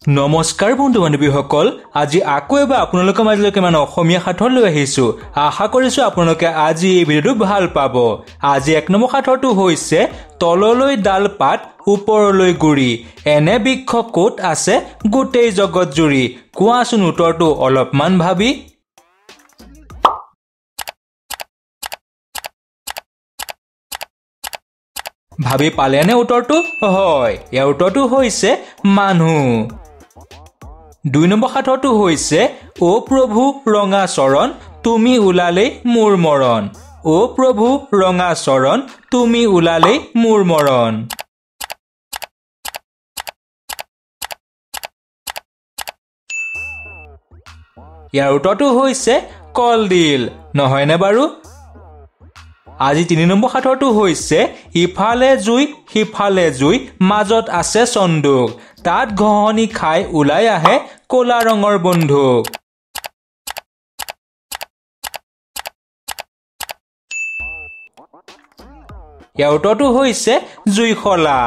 নমস্কাৰ বন্ধু বান্ধৱীসকল, আজি আকৌ এবাৰ আপোনালোকৰ মাজলৈকে অসমীয়া সাঁথৰ লৈ আহিছো। আশা কৰিছো আপোনালোকে আজি এই ভিডিঅ'টো ভাল পাব। আজি 1 নম্বৰ সাঁথৰটো হৈছে তললৈ ডাল পাত ওপৰলৈ গুৰি, এনে বৃক্ষ ক'ত আছে গোটেই জগত জুৰি। কোৱাচোন উত্তৰটো অলপমান ভাবি। ভাবি পালেনে উত্তৰটো? হয়, ইয়াৰ উত্তৰটো হৈছে মানুহ। 2 নম্বৰ সাঁথৰটো হৈছে অ প্ৰভু ৰঙা চৰণ তুমি ওলালেই মোৰ মৰণ। অ প্ৰভু ৰঙা চৰণ তুমি ওলালেই মোৰ মৰণ। ইয়াৰ উত্তৰটো হৈছে কলডিল, নহয়নে বাৰু? আজি 3 নম্বৰ সাঁথৰটো হৈছে ইফালে জুই সিফালে জুই মাজত আছে চন্দুক, তাত ঘহনি খাই ওলাই আহে ক'লা ৰঙৰ বন্ধুক। ইয়াৰ উত্তৰটো হৈছে জুইশলা।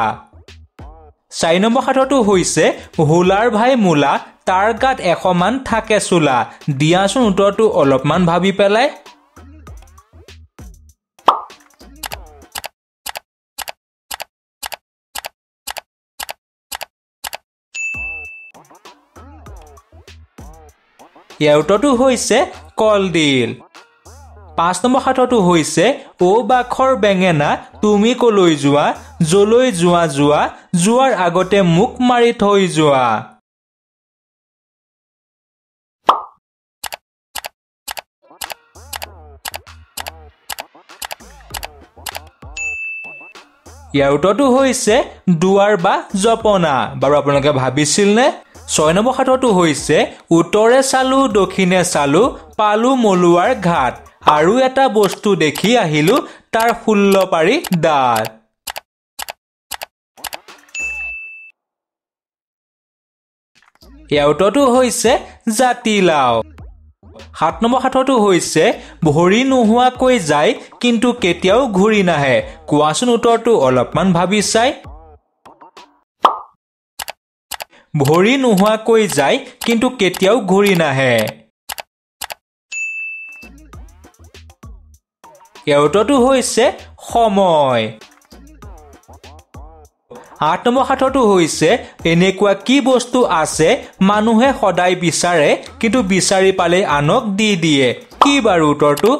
4 নম্বৰ সাঁথৰটো হৈছে হোলাৰ ভাই মূলা তাৰ গাত 100 মান থাকে চোলা। দিয়াচোন উত্তৰটো অলপমান ভাবি পেলাই। ইয়াৰ উত্তৰটো হৈছে কলডিল। 5 নম্বৰ সাঁথৰটো হৈছে অ বাখৰ বেঙেনা তুমি কলৈ যোৱা, যলৈ যোৱা যোৱা যোৱাৰ আগতে মোক মাৰি থৈ যোৱা। ইয়াৰ উত্তৰটো হৈছে দুৱাৰ বা জপনা। বাৰু আপোনালোকে ভাবিছিল নে? 6 নম্বৰ সাঁথৰটো হৈছে উত্তৰে চালো দক্ষিণে চালো পালো মলুৱাৰ ঘাট, আৰু এটা বস্তু দেখি আহিলো তাৰ 16 পাৰি দাঁত। ইয়াৰ উত্তৰটো হৈছে জাতিলাও। 7 নম্বৰ সাঁথৰটো হৈছে ভৰি নোহোৱাকৈ যায় কিন্তু কেতিয়াও ঘূৰি নাহে। কোৱাচোন উত্তৰটো অলপমান ভাবি চাই। ভৰি নোহোৱাকৈ যায় কিন্তু কেতিয়াও ঘূৰি নাহে। ইয়াৰ উত্তৰটো হৈছে সময়। 8 নম্বৰ সাঁথৰটো হৈছে এনেকুৱা কি বস্তু আছে মানুহে সদায় বিচাৰে কিন্তু বিচাৰি পালে আনক দি দিয়ে। কি বাৰু উত্তৰটো?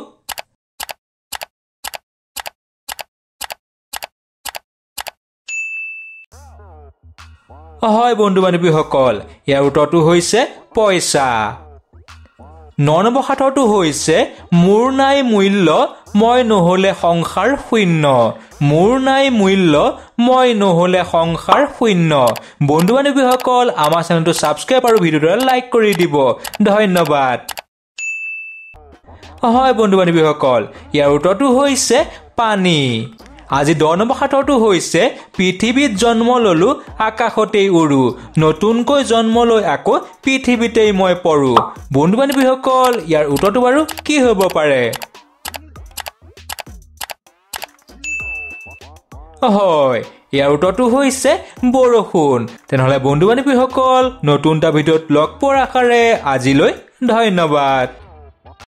হয় বন্ধু বান্ধৱীসকল, ইয়াৰ উত্তৰটো হৈছে পইচা। 9 নম্বৰ সাঁথৰটো হৈছে মোৰ নাই মূল্য মই নহলে সংসাৰ শূন্য। মোৰ নাই মূল্য মই নহলে সংসাৰ শূন্য। বন্ধু বান্ধৱীসকল, আমাৰ চেনেলটো ছাবস্ক্ৰাইব আৰু ভিডিঅ'টো লাইক কৰি দিব। ধন্যবাদ। হয় বন্ধু বান্ধৱীসকল, ইয়াৰ উত্তৰটো হৈছে পানী। আজি 10 নম্বৰ সাঁথৰটো হৈছে পৃথিৱীত জন্ম ললো আকাশতেই উৰো, নতুনকৈ জন্ম লৈ আকৌ পৃথিৱীতেই মই পৰো। বন্ধু বান্ধৱীসকল, ইয়াৰ উত্তৰটো বাৰু কি হ'ব পাৰে? হয়, ইয়াৰ উত্তৰটো হৈছে বৰষুণ। তেনেহলে বন্ধু বান্ধৱীসকল, নতুন এটা ভিডিঅ'ত লগ পোৱাৰ আশাৰে আজিলৈ ধন্যবাদ।